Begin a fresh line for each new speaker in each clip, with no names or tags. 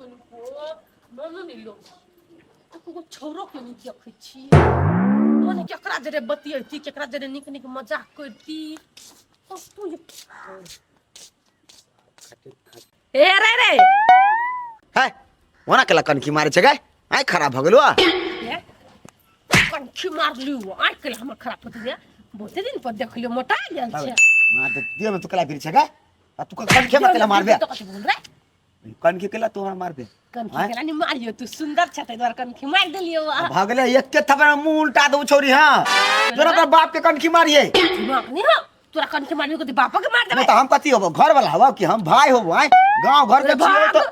तनको मन नहीं लो को छोरो के नहीं देखै छी मने केकरा जरे बतियैती केकरा जरे निक निक मजाक करती तू ए रे रे
है ओना केला कनखी मारे छै गाय आइ खराब भ गेलो
ए कनखी मार लियो आइ केला हमर खराब होती है बहुते दिन पर देख लियो मोटा गेल छै
मार दे दियो में तू केला गिर छै गाय तू कनखी में केला मारबे
तो कथि बोल रे
कनखी केला तू मारबे
कनखी केला नहीं मारियो तू सुंदर छ तै द्वार कनखी मार देलियो
भागले एक के थपड़ा मुंह उल्टा दो छोरी हां तोरा तो बाप के कनखी मारिए
दिमाग नहीं हो तोरा कनखी मारियो के बाप के मार देबे
तो हम कथि होबो घर वाला हवा कि हम भाई होबो आइ गांव घर के छियो तो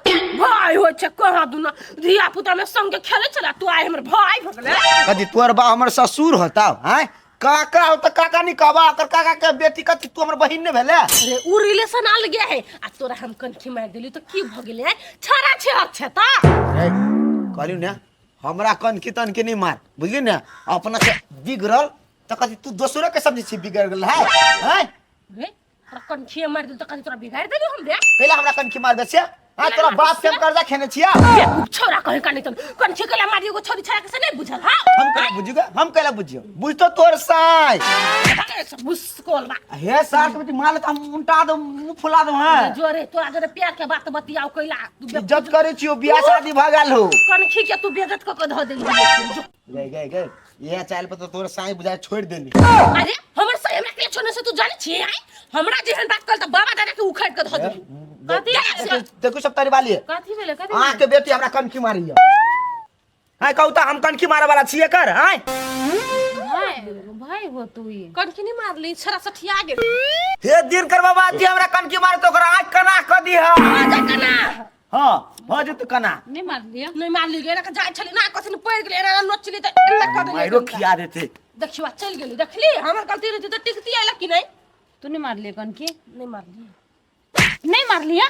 भाई हो छ कहा दुना धिया पुता में संग खेले चला तू आइ हमर भाई भगले
कथि तोर बा हमर ससुर होता हैं काका हो तो काका नहीं कहबा कर काका के बेटी कथि तू हमर बहिन ने भेले
अरे उ रिलेशन आल गया है आ तोरा हम कनखी मार देली तो की भ गेले छारा छे अच्छा ता
कहलियो ने हमरा कनखी तनखी नहीं मार बुझली ने अपना से बिगड़ल तो कथि तू दोसरो के सब्जी छी बिगड़ गेल है हैं
रे तोरा कनखी मार देली तो कथि तोरा बिगाड़ देली हम रे
कैला हमरा कनखी मार बेसे हां तोरा बाप से हम कर्जा खेने छिया
छोरा कहे का नहीं तन कनखी केला मारियो को छोरी छारा के से नहीं बुझल हां
हम कैला बुझियो हम कैला बुझियो बुझ तो तोर साई
मुस्कोल बा
हे सार के बेटी माल त हम उल्टा दो मुंह फुला दो हां
जोरे तोरा जरे प्यार के बात बतियाओ कैला तू
इज्जत करे छियो बियाह शादी भ गेल हो
कनखी के तू बेइज्जत क ध देली
गए ये चाल पर तो तोर साई बुझा छोड़ देली
अरे हमर सही हमरा के छोड़ने से तू जाने छी आई हमरा जेहन बात कल त बाबा दादा के उखाड़ के ध देली कथि
देखो सब तारी वाली
कथि भेले कथि
आ के बेटी हमरा कनखी मारी है हां कहू त हम कनखी मारे वाला छिए कर हां
भाई हो तू ये कनखी नहीं मार ली छरा सठिया गेल
हे दिन करबा बात हमरा कनखी मार तो ओकरा आंख कना क दी है
आजा कना
हां हो जत कना
नहीं मार ली गेला जाय छली ना कथि न पड़ गेले ना नोचली त एला क देली
मारो खिया देते
देखिवा चल गेली देखली हमर गलती रहती तो टिकती आइला कि नहीं
तूने मार लिया कनखी
नहीं मार ली
नहीं मार लिया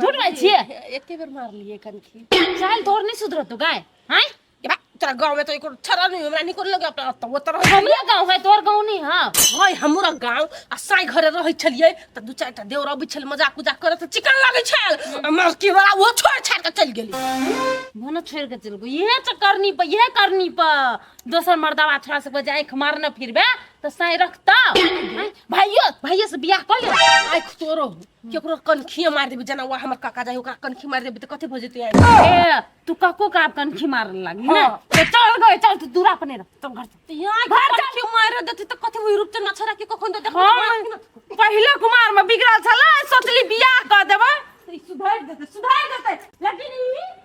झूठ में छिए
एके बेर मार लिए कनखी
चाल तोर नहीं सुधर तू गाय हैं
ये बा तेरा गांव में तो एक छरा नहीं हमरा निकल लगे अपना तो वो तरह
हमरा गांव है तोर गांव नहीं हां
भाई हमरा गांव आ साई घरे रहै छलिए त दू चारटा देवरा बिछल मजाक उजाक करे त चिकन लागे छल मस्की वाला वो छोड़ छाड़ के चल गेली
मन छोड़ के चल गई ये करनी पर दोसर मर्दावा छोड़ा से बजाय आंख मारना फिरबे तो साई रखता भाइयो से बियाह कर ले
आंख तोरो केकरो कनखी मार देबी जना वो हमर काका जाय ओकरा कनखी मार देबी त कथि भ जेतै
ए तू काको का कनखी मार लगी ना तो चल गए चल तू दूरा अपने रह तुम घर
यहाँ घर कनखी मार देती त कथि होई रूप त नछरा के कखन देख
पहले कुमार में बिगड़ल छला सोचली बियाह कर देबे सुधार देते लेकिन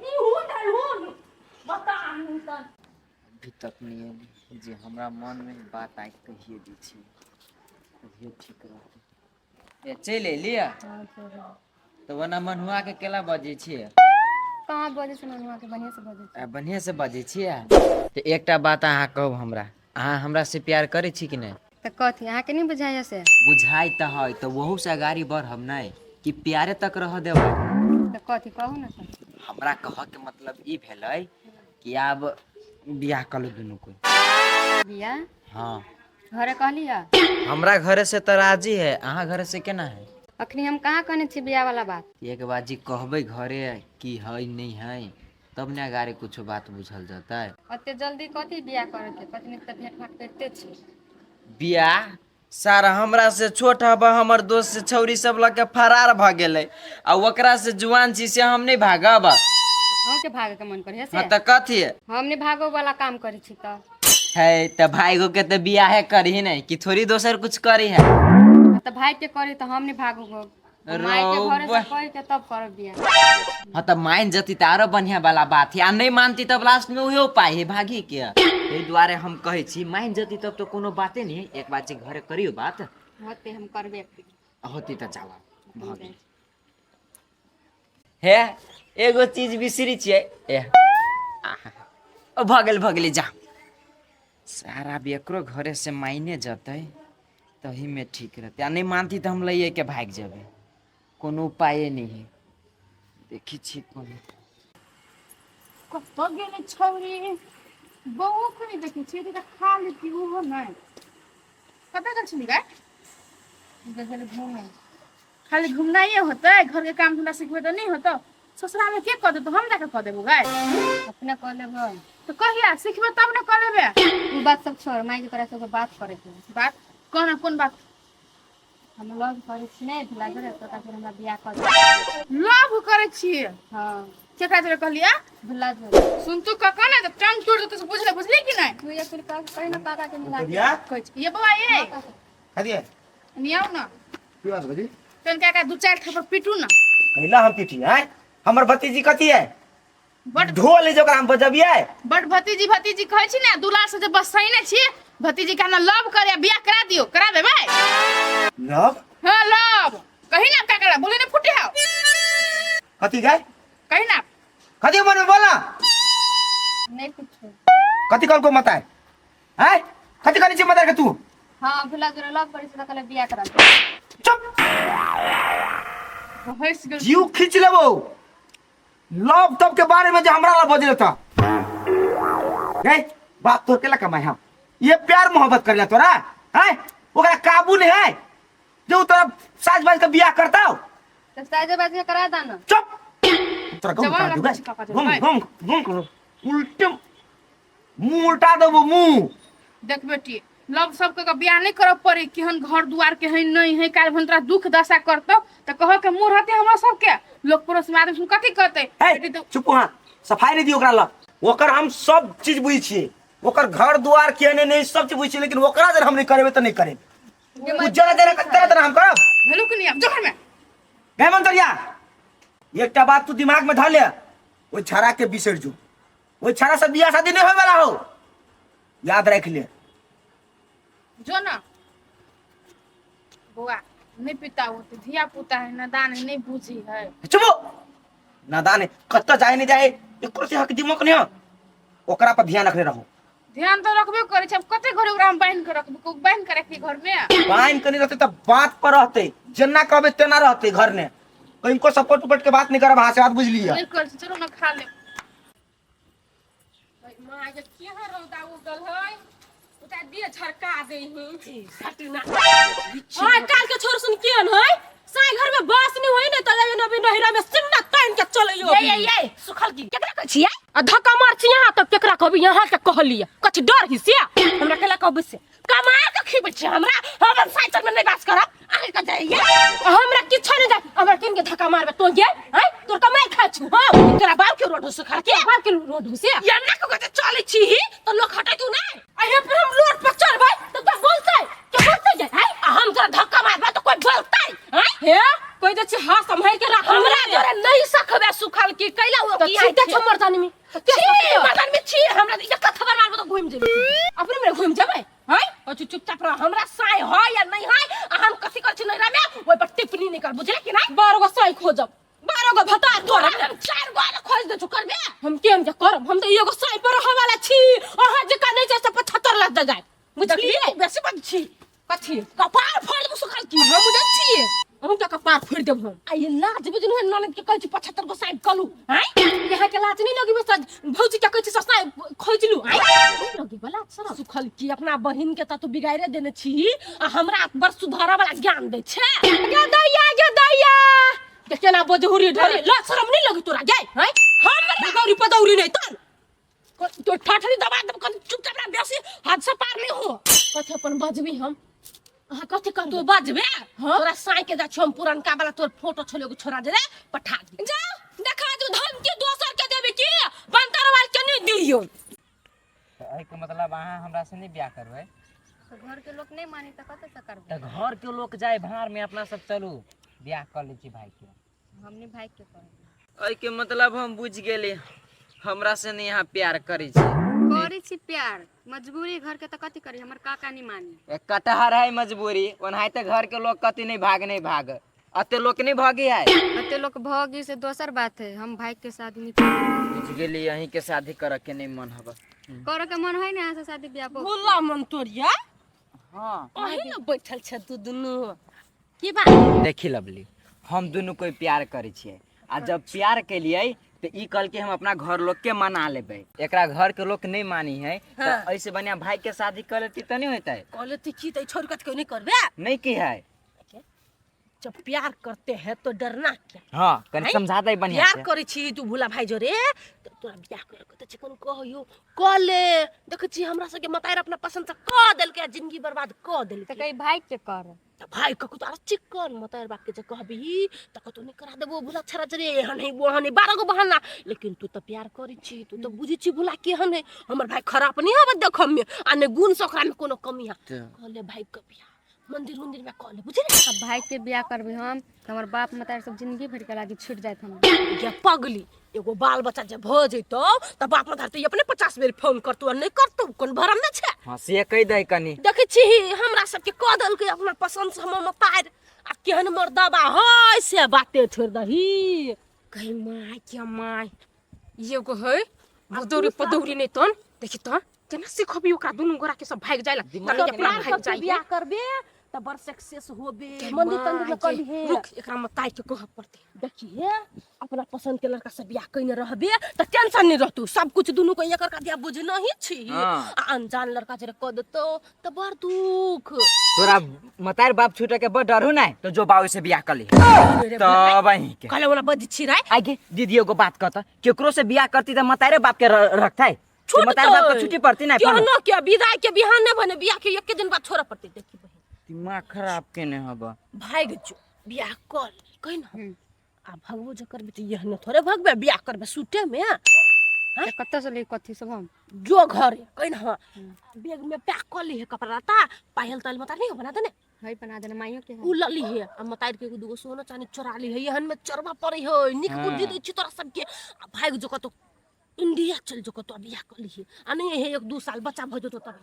ई हूं बता नहीं त
अभी तक नहीं है जे हमरा मन में बात आई कहिए दी छी कहिए ठीक रहते ए चले लिया तो वना मनहुआ के केला बजे छी
कहां बजे से मनहुआ के बढ़िया से बजे
बढ़िया से बजे छी तो एकटा बात अहाँ कहब हमरा से प्यार करे छी कि नहीं
त कथि अहाँ के नहीं बुझाइया से
बुझाई त है तो वहू से गाड़ी बढ़ हम नहीं कि प्यारे तक रह देबै
त कथि कहू ना
हमरा कह के मतलब ई भेलै कि अब बियाह कलो दुनू को
बियाह
हाँ
घरे कहलिया
हमरा घरे से तो राजी है अहाँ घरे से केना है
अखनी हम कहाँ कहने छी बियाह वाला बात
एक बार जी कहबे घरे कि है नहीं है तब ने गाड़ी कुछ बात बुझल जाता है
अते जल्दी कथि बियाह करे के कथि नहीं त भेंट फाट करते छी
बियाह सारा हमरा से छोट हबा हमर दोस्त से छौरी सब लग के फरार भ गेलै आ ओकरा से जुआन छी से हम नहीं भागब
हम के भागे के मन करे से
हां त कथि
हम नहीं भागो वाला काम करे छी त
है त भाईगो के त बियाह करही नहीं कि थोड़ी दोसर कुछ करी है
त भाई के करे त हम नहीं भागो माई के घरे से कह के तब करब बियाह
हाँ तब मान जती तो आरो बढ़िया वाला बात है आ नहीं मानती तब लास्ट में उहो पाई है भागी के एहि दुआरे हम कहे छी मान जती तब तो कोनो बाते नहीं है एक बात जे घरे करियो बात
होते हम करबे
होती तो चला भागी हे एगो चीज बिसरी छिए ए ओ भगल जा सारा बेकरो घरे से मायने जते तही में ठीक रहते आ नहीं मानती तो हम लइए के भाग जाबे कोनो उपाय नहीं है देखी छी कोनो
कत गेले छौरी बहु कनी देखि छी त खाली पीऊ हो नहीं कत गेल छी गाय
जैसे घूमे
खाली घूमना ही होता है घर के काम धंधा सिखबे तो नहीं होता ससुराल में के कह दे तो हम जाके कह देबो गाय
अपने कह लेबै
तो कहिया सीखबे तब ना कह लेबे
उ बात सब छोड़ माई के तरह से बात करे के
बात कौन बात
हम लव करे छी नहीं भुला जरे तो फिर हमरा बियाह कर दे
लव करे छी
हां
केकरा जरे कहलिया
भुला जरे
सुन तू कका ना जब टांग तोड़ देते से बुझले कि नहीं
तू ये फिर का कहीं ना काका के मिला
बढ़िया
कहै छी ये बाबा ये
खादिए
नियाओ ना
की बात बजी
तन काका दू चार थप्पड़ पीटू ना
कहला हम पीटी है हमर भतीजी कथी है
बड
ढोल जो हम बजबिए
बड भतीजी कहै छी ना दुला से जब बसैने छी भतीजी का ना लव करे बियाह करा दियो करा देबै
लव
हां लव कहीं ना काका बोले ने फुटे हां
कथी गए
कहीं ना
कथी मन में बोला
नहीं कुछ
कथी कल को मत है हैं कथी करनी चाहिए मत है तू
हां भुला जरे लव करे से कहले बियाह करा दे
चुप
भैंस गेल
जीव खींच लेबो लव तब के बारे में जो हमरा ला बजले था गए बात तो केला कमाई हम ये प्यार मोहब्बत कर लिया तोरा हैं ओकरा काबू नहीं है जो तोरा साज बाज का बियाह करता हो
तो साजे बाजे करा दा ना
चुप तोरा कौन
जवान
कर दूंगा
रखो काका जवान।
घूम करो उल्टे मुंह उल्टा देबो मुंह
देख बेटी लव सबके का बियाह नहीं करब पड़ी केहन घर दुआर के है नहीं है काल भन तोरा दुख दशा करतो त कह के मुंह रहते हमरा सबके लोग पड़ोस में आदमी सुन कथी कहते बेटी तो
चुप वहाँ सफाई नहीं दी ओकरा ला ओकर हम सब चीज बुझी छिए ओकर घर दुआर केहने नहीं सब चीज बुझी छिए लेकिन ओकरा जर हम नहीं करेबे त नहीं करेबे उज्जर जरा तरह हम करब
भेलु कि नहीं अब जोखर में
गए मंतरिया एकटा बात तू दिमाग में धर ले ओइ छाड़ा के बिसर जो ओइ छाड़ा से बियाह शादी नहीं होय वाला हो याद रख ले
जो ना बुआ नहीं पिता होते धिया पुता है नादान है नहीं बुझी है
चुप नादान है कत्ता जाए नहीं जाए एको से हक दिमाग नहीं ओकरा पर ध्यान रखने रहो
ध्यान तो रखबे करे छ अब कते घर ओकरा हम बांध के रखबे को बांध के रखी घर में
बाइन कनी रहते तब बात पर रहते जन्ना कहबे तेना रहते घर में कहीं को सपोर्ट उपट के बात नहीं करब हां से बात बुझ लिया
नहीं कर चलो ना खा ले
मां के केहन रौदा उगल है उता दिए झरका दे ही सटना हां काल के छोर सुन केहन है साई घर में बास नहीं होई न त ये नबी नहिरा में सिन्ना तान के चलइयो ये सुखल की केकरा कह छिया आ धक्का मार छी यहां तक केकरा कहबी यहां के कहलिया कछ डर हिसिया हमरा केला कहबे से कमा के खिबै छी हमरा हम साइकिल में नहीं बास करब आगे का जाइए हमरा किछ नहीं जाय हमरा किन के धक्का मारबे तो गे हैं तोर कमाई खा छु हां तेरा बाप के रोड से खा के बाप के रोड से या ना को के चली छी तो लोग हटे तू नहीं अहे पर हम रोड पर चढ़बै तो क्या बोलतै क्या बोलतै जे हैं हम तोरा धक्का मारबे तो कोई बोलतै हैं हे कोई दे छी हां संभाल के रख हमरा जोरे नहीं सकबे सुखल की कैला हो की आई त मर्दानी में मर्दानी में छी हमरा इज्जत का खबर मारबो तो घूम जेबे अपने में घूम जेबे हैं और चुपचाप रह हमरा साई है या नहीं है हम कथि कर छी नैरा में ओइ पर टिप्पणी नहीं कर बुझले कि नहीं 12 गो साई खोजब 12 गो भता तोरा हम 4 गो खोज दे छु करबे हम केम के करब हम तो एगो साई पर रह वाला छी अहाँ जे का नहीं से 75 लाख दे जाय बुझलिए बेसी बात छी कथि कपार फोड़ दे सुखल की हम उधर छी हम का कपार फोड़ देब हम आ ये लाज बुझन है ननद के कहै छी 75 गो साई कलू हैं यहाँ के लाज नहीं लगी बस भौजी के कहै छी साई खोजलू हैं लगी बला सर सुखल की अपना बहिन के त तू बिगाड़े देने छी आ हमरा बर सुधारा वाला ज्ञान दे छे गे दैया के केना बजहुरी ढरे ला शरम नहीं लगी तोरा गे हैं हम गौरी पदौरी नहीं तो ठाठरी दबा दब कर चुपचाप ना बेसी हाथ से पार नहीं हो कथे अपन बजबी हम अहाँ कथि कर तू बजबे तोरा साई के जा हम पुरनका वाला तोर फोटो छलेगो छोरा दे पठा दे जा देखा दू धन के दोसर के देबे की बंतर वाल के नहीं दियो
एहि के मतलब अहाँ हमरा से नहीं ब्याह करबै
तो घर के लोग नहीं मानी तो कते से करबे
त घर के लोग जाए भार में अपना सब चलू ब्याह कर लै छी भाई के
हमनी भाई के करबे
एहि के मतलब हम बुझ गेली हमरा से नहीं यहाँ प्यार करै छी
करी छी प्यार मजबूरी घर के तो कथी करी हमर काका नहीं मानी
एक कटहर है मजबूरी ओनाहिते घर के लोग कति नहीं भाग अते लोग नहीं भागी है
अते लोग भगी से दोसर बात है हम भाई के शादी नहीं करेंगे।
बुझ गेली यहीं के शादी करे के नहीं मन हबा
करे के मन है ना से शादी ब्याह
भोला मन तोरिया
हां
अही ना बैठल छ तू दुनु की बात
देखी लवली हम दोनों कोई प्यार करे छिए आ जब प्यार के लिए तो ई कल के हम अपना घर लोग के मना लेबे एकरा घर के लोग नहीं मानी है तो ऐसे बढ़िया भाई के शादी कर लेती तो नहीं होता है
कहले ती की त छोड़ कत के नहीं करबे
नहीं की है
जब प्यार करते हैं तो डरना क्या।
हाँ कनी समझा दे बढ़िया
प्यार
से
करे छी तू भूला भाई जो रे तो तोरा बियाह करे के त चिकन कहियो क ले देख छी हमरा सब के मतायर अपना पसंद से क देल के जिंदगी बर्बाद क देल
तो
के
कहीं भाई के कर
त भाई ककु तार चिकन मतायर बाप के जे कहबी त कतो नहीं करा देबो भूला छरा रे हनै बोहनी 12 गो बहाना लेकिन तू त प्यार करी छी तू त बुझी छी भूला के हनै हमर भाई खराब नहीं हबे देखम में आने गुण सखरा में कोनो कमी है कहले भाई के बियाह मंदिर मंदिर में कहले बुझी रे
अब भाई के बियाह करबे हम तो हमर बाप मतार सब जिंदगी भर के लागी छूट जात हम
या पगली एगो बाल बच्चा जब भ जइतो त बाप मतार त अपने 50 बेर फोन करतो नहीं करतो कोन भरम में छे
हाँ से कह दे कनी
देखे छी हमरा सबके क दल के अपना पसंद से हम मतार आ केहन मर्दाबा है से बाते छोड़ दही कहीं माय के माय ये गो है बदौरी पदौरी नहीं तन देखि त केना सिखबी ओकरा दुनु गोरा के सब भाग जाइला तनी अपना भाग जाई बियाह करबे त बर सक्सेस होबे मंदिर तंदिर में कली है रुक एकरा मताई के कह पड़ते देखिए अपना पसंद के लड़का से बियाह कइने रहबे त टेंशन नहीं रहतू सब कुछ दुनु को एकर का दिया बुझ नहीं छी आ अनजान लड़का जरे क देतो त बड़ दुख
तोरा मतार बाप छूटे के बड़ डर हो ना तो जो बाऊ से बियाह कर ली तो वही के
कहले वाला बज छी रे
आगे दीदी को बात कहता केकरो से बियाह करती तो मतारे बाप के रखता है मतार बाप के छुट्टी पड़ती ना
क्यों न क्या विदाई के बिहान न बने बियाह के एक दिन बाद छोड़ा पड़ती देखी बहिन
दिमाग खराब केने हबा
भाग जो बियाह कर कहीं ना आ भगवो जो करबे त यह न थोड़े भगबे बियाह करबे सूटे में
तो कत्ता से ले कथी सब हम
जो घर कहीं ना बैग में पैक कर ली है कपड़ा लता पायल ताल मता नहीं बना देने
भाई बना देना माइयो के
उ लली है आ मतार के दुगो सोना चांदी चोरा ली है यहन में चरवा पड़ी है निक बुद्धि दै छी तोरा सबके आ भाग जो कतो इंडिया चल जो कतो बियाह कर ली है आ नहीं है 1-2 साल बच्चा भ जतो तब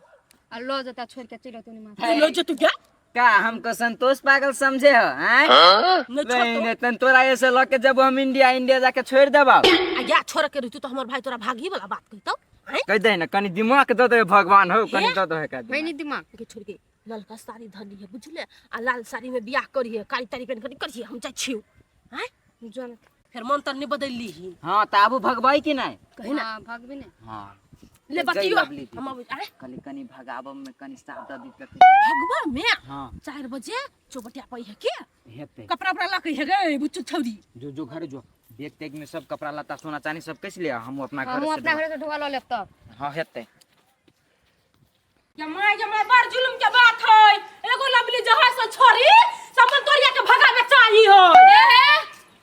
आ लो जता छोड़ के चलो तूने मां
लो जो तू क्या
का हमको संतोष पागल समझे हो हैं नहीं तन तोरा ऐसे लके जब हम इंडिया जाके छोड़ देबा
आ या छोड़ के रहतू तो हमर भाई तोरा भागी वाला बात कहतो हैं
कह दे ना कनी दिमाग दे दे भगवान हो कनी दे दे का
भाई नहीं दिमाग
के छोड़ के ललका साड़ी धली है बुझले आ लाल साड़ी में बियाह करी है काली तारी पहन करी हम जाय छियो हैं
जो
फिर मन तर नहीं बदल ली ही
हां त आबू भगवाई कि नहीं
कहीं ना
हां भागबे ने
हां
ले बतियो हम अरे
कनी कनी भगाब में कनी साथ दी के
भगवा में
हां
4 बजे चौबटिया पई है के
हेते
कपड़ा उपड़ा ला के है गे बुच्चू छौरी
जो जो घर जो बैग तैग में सब कपड़ा लता सोना चांदी सब कैसे लिया हम अपना घर
हम
से
अपना घर से ढोवा लो लेब तब
हां हेते
जमाई बड़ जुलुम के बात है एगो लवली जहाज से छोरी समन तोरिया के भगावे चाहिए हो ए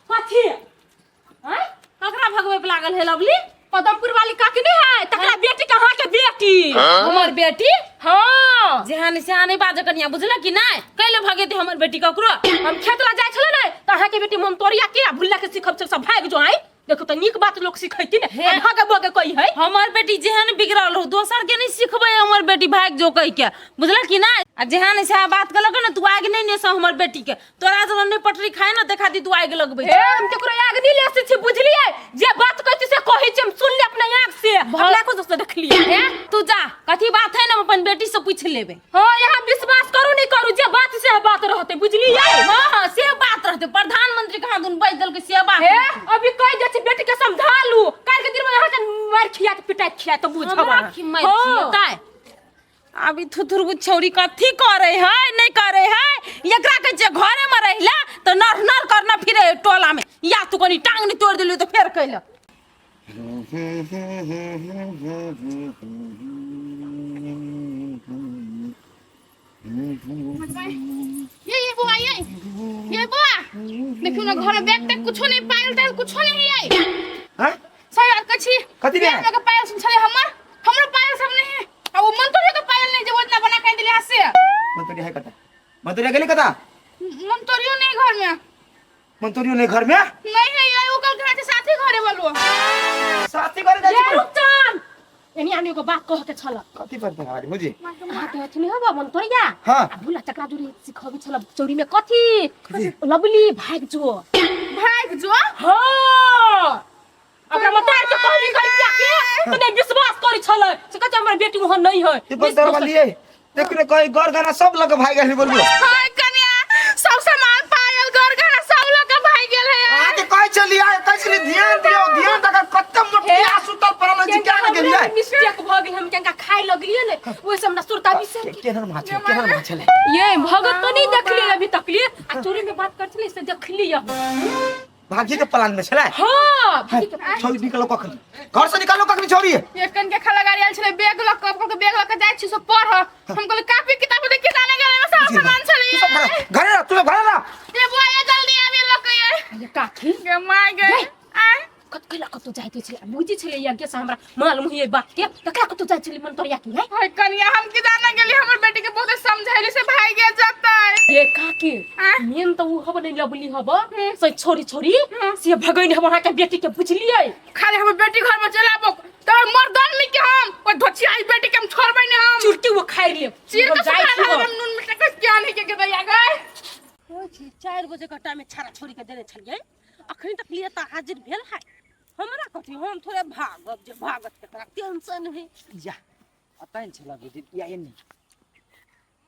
कथी हैं ककरा भगवे लागल है लवली पदमपुर वाली काकी नहीं है तकरा बेटी कहां के बेटी
हमर बेटी
हां
जेहान से आने बाजे कनिया बुझला कि नहीं कैले भगे थे हमर बेटी ककरो
हम खेत ला जाय छले नै त अहाँ के बेटी मन तोरिया के भुल्ला के सिखब सब भाग जो आई देखो त नीक बात लोग सिखैती ने भागे बगे कही है
हमर बेटी जेहन बिगड़ल हो दोसर के नहीं सिखबे हमर बेटी भाग जो कह के बुझला कि नहीं आ जेहन से बात कलक न तू आगे नहीं ने से हमर बेटी के तोरा जन नहीं पटरी खाए न देखा दी तू आगे लगबे
ए हम केकरो आग नहीं ले से बुझलिए जे बात कहती से कहि छी हम सुन ले अपना आंख से भला को दोस्त देख लिए
ए तू जा कथी बात है ना अपन बेटी से पूछ लेबे
हां यहां विश्वास करू नहीं करू जे बात से बात रहते बुझलिए
हां से बात रहते प्रधानमंत्री कहां दुन बैठ दल के से बात
हे अभी कह जे छी बेटी के समझा लू काल के दिन में यहां से मार खिया के पिटाई खिया तो बुझबा
की मैं छियता अभी थुथुर छौरी कथी करे है नहीं करे है एकरा के जे घरे में रहिला तो नर नर करना फिरे टोला में या तू कनी टांग नहीं तोड़ दिलु तो फेर कैला
ये बुआ ये बुआ देखियो ना घर में बैग तक कुछ नहीं पायल तक कुछ नहीं आई
हैं
सही बात कछि
कथी बे?
लगा पायल सुन छले हमरो पायल सब नहीं है अब वो मन तो के पायल नहीं जे उतना बना के दिले हसे
मंतोरिया है कता मंतोरिया गेली कता
मन तोरियो नहीं घर में
मंतोरियो ने घर में
नहीं है ये ओकर घर के साथी घरे बोलबो
साथी करे जाय
ये
छी
रुकन एनी आनी को बात कह के छल
कथी पर भगाड़ी मुझे
हां के हथनी हबा मन तोरिया
हां
भुला चक्रा जोरी सिखबी छल चोरी में कथी लवली भाग जो हां अपना मतार के कहली गलतिया के तने विश्वास करी छल से कहते हमर बेटी वहां नहीं है
ये बंदर वाली है देख रे कोई गौर गाना सब लग भाई गेल बोलबो
हाय कन्या सब सामान पायल घर घर सब लोग भाई गेल है
आज कह चलिए कसरी ध्यान दियो ध्यान तक कत्तम मोटी सुतल परल जी क्या के लिए
मिस्टेक भ गेल हम केनका खाइ खाए लगलिए ने वैसे हमरा सुरता बिसर गेल।
केहन माछ चले
ये भगत तो नहीं देखली अभी तक लिए आ चोरी में बात करछली से देखली
भागी के प्लान में चले
हां
छोरी निकलो कखन घर से निकालो कखन छोरी
एकन के खाला गाड़ी आल छले बैग लक के बैग लक जाय छी सो पढ़ हम कहले कॉपी किताब देख जाने गेले में सब सामान छले
घरे ना तू घरे ना
ये बुआ जल्दी आबी लक ये
काकी
गे माय गे आ
कतकला कतो जाइते छले बुझी छले यज्ञ से हमरा मालूम हुई बात के तकला कतो जाय छले मन तोरिया की है
हाय कनिया हम के जाने गेली हमर बेटी के बहुत समझाइले से भाई गे जाता है
ये काकी मेन तो हब नहीं लबली हब से छोरी छोरी से भगइन हमरा के बेटी के बुझलिए
खाली हमर बेटी घर में चलाबो तो मर्दान में के हम ओ धोछियाई बेटी के हम छोड़बै ने हम
चुरटी वो खाइ ले
चीर के हम नून मिर्च के क्या नहीं के दैया गए
हो छी 4 बजे का टाइम में छारा छोरी के देने छलिए अखनी तक लिए त हाजिर भेल है हमरा कथि हम थोड़े भागब जे भागत के तोरा टेंशन है
या अतन छला बुझी या नहीं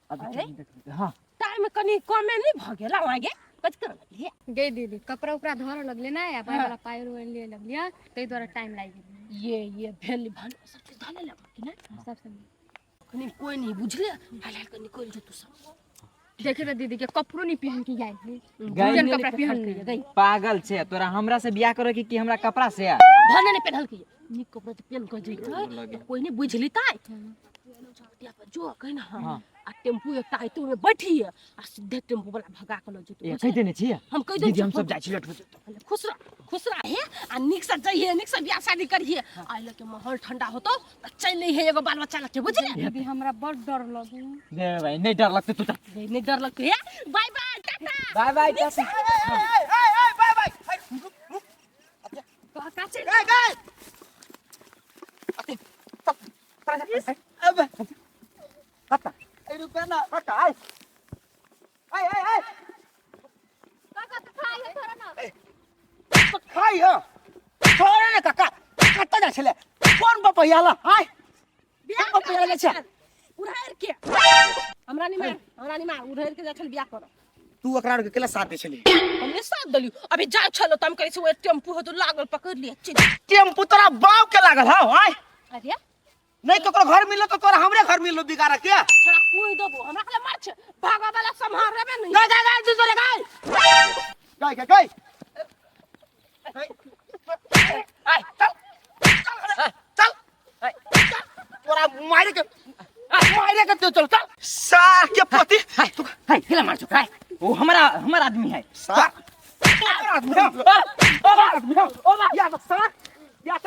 अरे?
अभी हां
टाइम कनी कमे नहीं भ गेला आगे कच कर लिए
गई दीदी कपड़ा उपड़ा धर लगले ना या वाला पायर लिए लगलिया तई द्वारा टाइम लाग गेल
ये भेल भान सब चीज धाने लग कि ना
सब सब
कनी कोई नहीं बुझले हाल हाल कनी कोई जो तू सब
देखे तो दीदी के कपड़ो नहीं पहन के गए
गई
जन कपड़ा पहन के गई
पागल छे तोरा हमरा से बियाह करे कि हमरा कपड़ा से
भने नहीं पहनल की निक कपड़ा तो पहन के जइते कोई नहीं बुझली ताई जो कहीं ना
हां
आ टेम्पू एक ताई तू में बैठी आ सीधे टेम्पू वाला भगा के ल
ये
जइते
कह देने छी
हम कह दे
दीदी हम सब जाय छी लेट हो
खुश रह हे आ निक से जइए निक से बियाह शादी करिए आइले के माहौल ठंडा होतो त चल हे एगो बाल बच्चा लके बुझले
दीदी हमरा बड़ डर लगे
दे भाई नहीं डर लगते तू
नहीं डर लगते है bye bye tata
bye bye tata
bye bye
का चल
अब हटा ए रुपया ना हटा आई
काका तो खाई है थोड़ा ना
तो खाई हो छोरे ने काका कत्ता जा छले कोन बपैयाला हाय
बियाह
बपैयाला छ
उड़ाएर के हमरा नहीं मार उड़ाएर के जाछल बियाह कर
तू एकरा के केला साथ दे छली
हमने साथ दलियो अभी जा छलो त हम कहै छी ओ टेम्पू हो तो लागल पकड़ लिए
टेम्पू तोरा बाव के लागल हौ हाय
अरे
नहीं ककरो घर मिलो तो तोरा हमरे घर मिलो बिगाड़ा के
छोरा कोई दबो हमरा के मार छ भागा वाला संभाल रेबे नहीं
गई तू चले गई आई चल तोरा मारे के तू चल चल सार के पति
तू हाय केला मार छ ओ हमारा आदमी है
सार या सार या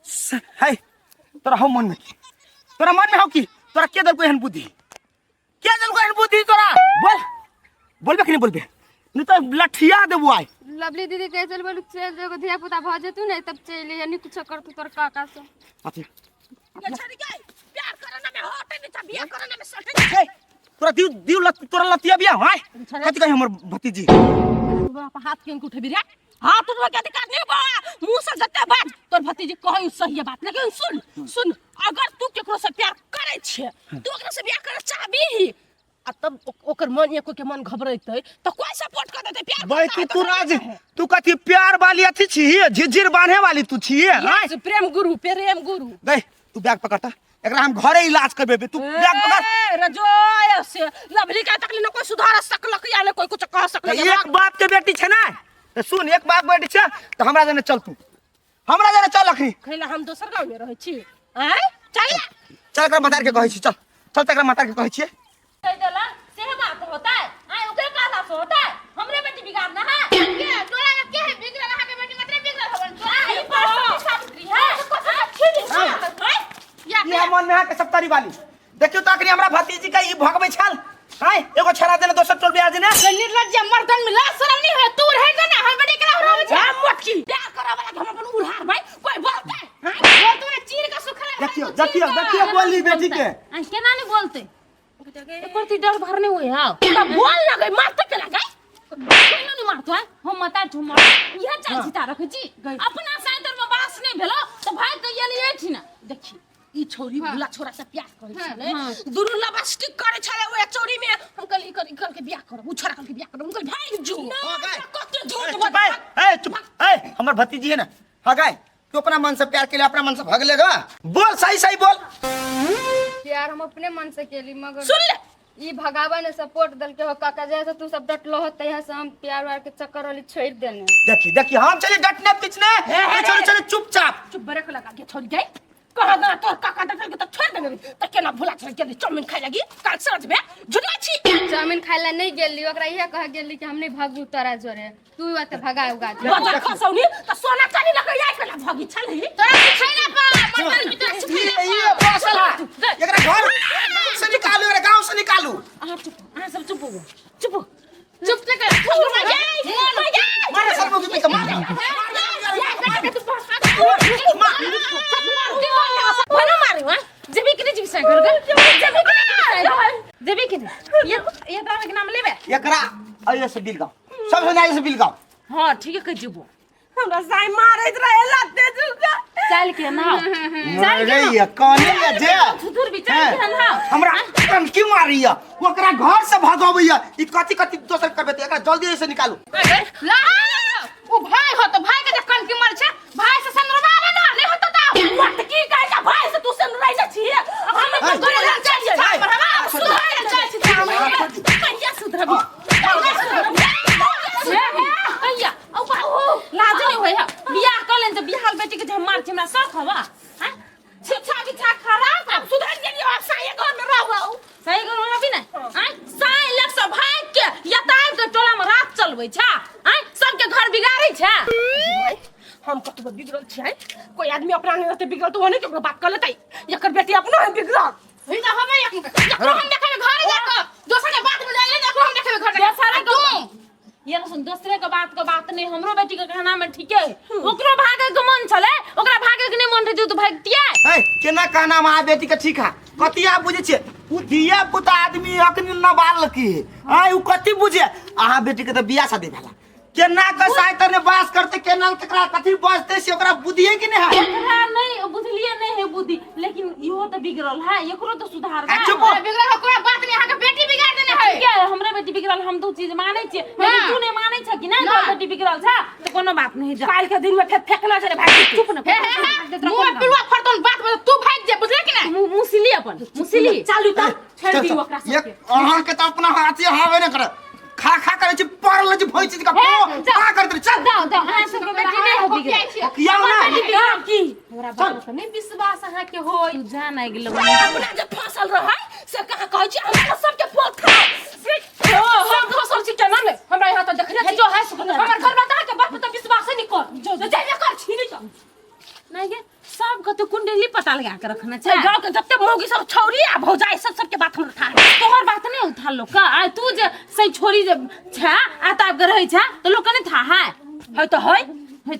सर हाय तोरा हम मन में हो की तोरा के दल को एहन बुद्धि तोरा बोलबे कि नहीं बोलबे नहीं तो लठिया देबो आई
लवली दीदी कह चल बोल चल जो धिया पुता भ जेतू नहीं तब चल या नहीं कुछ कर तू तोर काका से
अथी
ये छड़ी गई प्यार करना में हटे नहीं था बियाह करना में सटे
हे तोरा दिउ तोरा लतिया बिया हाय कथि कहि हमर भतीजी
बाप हाथ के उठे भी रे हाथ उठवा के अधिकार नहीं बा मुंह से जते बात तोर भतीजी कहै सही बात लेकिन सुन अगर तू केकरो से प्यार करे छे तू ओकरा से बियाह करे चाहबी आ तब ओकर मन एको के मन घबराइते तो कोई सपोर्ट कर देते प्यार
भाई तू राज तू कथि प्यार वाली अथी छी झिझिर बांधे वाली तू छी हाय
प्रेम गुरु
गई तू बैग पकड़ता एकरा हम घरे इलाज करबे तू बैग पकड़
रजोय से लवली का तकली न कोई सुधार सकलक या न कोई कुछ कह सकलक
एक बाप के बेटी छे ना तो सुन एक बाप बेटी छे तो हमरा जने चल तू हमरा जने चल लखनी
खैला हम दोसर गांव में रहै छी हैं चल
एकरा मतार के कहै छी चल एकरा मतार के कहै छी
कह देला से बात होता है आय ओकरे काला से होता है हमरे बेटी बिगाड़ना है
के तोरा के है बिगड़ रहा के बेटी मतलब बिगड़ हवन तोरा
आई पर सावित्री है अच्छी दिन है
ये मन में है के सप्तारी वाली देखियो तो अखनी हमरा भतीजी का ई भगबै छल हाय एगो छरा देने दोसर टोल ब्याज ने
निर्लज्ज मर्दन में लाज शर्म नहीं है तू रह ना हम बेटी के हो जा
मोटकी प्यार करा वाला हम अपन उड़ार भाई कोई बोलते हैं
वो तूने चीर का सुखला
देखियो बोली बेटी के
आ केना नहीं बोलते
प्रति डर भरने हुए हां तब बोल लगे मारते के लगे केना नहीं मारतो है
हम मता झुमा
यह चल सीता रख जी अपना साइतर में बास नहीं भेलो तो भाई कहिया नहीं छी ना देखी ई छोरी बुला छोरा से प्यार करे छले दुरु लबस्टिक करे छले ओ चोरी में हम कल के बियाह करब उ छोरा कल के बियाह करब उनकर भाई जो कते झूठ
चुप ए हमर भतीजी है ना हां गाय तू अपना मन से प्यार के लिए अपना मन से भाग लेगा? बोल, सही सही बोल।
प्यार हम अपने मन से केली मगर
सुन ले
ई भगावा ने सपोर्ट दल के हो काका जैसे तू सब डटलो हो तैया से हम प्यार वार के चक्कर वाली छोड़ देने।
देखी देखी हम चले डटने पिछने, चले चले चुपचाप।
चुप बरक लगा के छोड़ गई कहा ना तोर काका डटल के तो छोड़ देबे त केना भुला चल के चाउमीन खाइ लगी काल साँझ में झुला छी।
चाउमीन खाए ला नहीं गेली ओकरा इहे कह गेली कि हम नहीं भागू तोरा जोरे तू बात भगा उगा दे।
बाजार खसौनी त सोना चांदी लगे आई केला भगी छलही
तोरा सिखाइला पा मन मन भीतर सिखाइला
ये पासला एकरा घर से निकालू, एकरा गांव से निकालू।
आ चुप आ सब चुप हो चुप
चुप से कर
मारे सर मुंह पे मार।
बना मारे वा जेबी के जीव से घर जेबी के ये दावा के नाम लेबे
एकरा आइए से बिलगांव, सब से नहीं से बिलगांव।
हां ठीक है कह
हमरा साई मारैत रहे लाते जुगा
चल के ना
अरे ये कौन है जे
सुधुर भी चल के ना
हमरा कम क्यों मारिया? ओकरा घर से भगावैया। ई कथि कथि दोसर करबे त एकरा जल्दी से निकालू।
ला ओ भाई हो तो भाई के जे कन की मर छे भाई से सनरवावे ना नहीं होता ता
मत की कहता भाई से तू सन रही ना छी हम तो करे चल छी हम सुधार चल छी हम कहिया सुधरबी
भैया औ बाबू लाज नहीं होया बियाह कर लेन जे बियाह बेटी के जे मार छी हमरा शौक हवा हैं शिक्षा विक्षा खराब
अब सुधर गेली अब साये घर में रहू
सही करो अभी ना हैं साई लख से भाग के यताब के टोला में रात चलबै छा हैं सबके घर बिगाड़ै छा
हम कतबो बिगड़ल छै कोई आदमी अपना नहीं रहते बिगड़ल तो होने के बात कर लेतै एकर बेटी अपनो है बिगड़ल
ही ना हमें एकरो हम देखे घर जाके दोसर के बात में जाइले ना हम देखे घर
बेचारा को ये ना सुन दूसरे के बात नहीं हमरो बेटी के कहना में ठीक है ओकरो भागे के मन छले ओकरा भागे के नहीं मन रहे तो भागतिया
ए केना कहना मां बेटी के ठीक है कतिया बुझे छे उ दिया पुता आदमी अखनी न बाल की आई उ कति बुझे आहा बेटी के त बियाह शादी भेला केना का साइतर ने बास करते केना तकरा कथि बजते से ओकरा बुद्धि है कि नहीं है?
एकरा नहीं बुझलिए नहीं है बुद्धि लेकिन इहो तो बिगड़ल है एकरो तो सुधार है
चुप
बिगड़ल कोई बात नहीं आके बेटी बिगाड़ देने है
क्या हमरा बेटी बिगड़ल हम दो चीज मानै छी लेकिन तू नहीं मानै छ कि ना तोर बेटी बिगड़ल छ तो कोनो बात नहीं जा
काल के दिन में फिर फेंकना छै भाई चुप न
मुंह पिलवा फटन बात में तू भाग जा बुझले कि नहीं
मुसिली अपन मुसिली
चालू त छोड़ दी ओकरा
ये अहां के त अपना हाथी हावे न करे खा खा करे छी परल जी भोई चीज का खा कर दे चल
जाओ जाओ हां सब बेटी नहीं हो बिगड़ल
किया ना
बिगड़ल की हमरा बात पर नहीं विश्वास है के होय तू जान आ गेल
अपना जे फसल रह से कहां कहै छी हमरा सबके पोल खा सब फसल छी केना ने हमरा यहां तो देखले जो है हमर घर बता के बात तो विश्वास नहीं कर जो जाइए कर छी नहीं
नहीं गे सब को तो कुंडली पता लगा के रखना चाहिए
गांव के जत्ते मौगी सब छौरी आ भौजाई सबके बात हम उठा
तोहर बात नहीं उठा लो का आ तू जे सही छोरी जे छा आता के रहै छा तो लोग ने था है तो है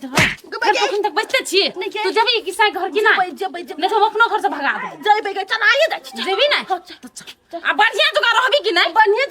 तो है कखन तक बचते छी तू जब ई किसा घर की ना नहीं तो अपनो घर से भगा दे
जइबे के चल आइए जा
जेबी ना आ बढ़िया जगह रहबी कि नहीं
बढ़िया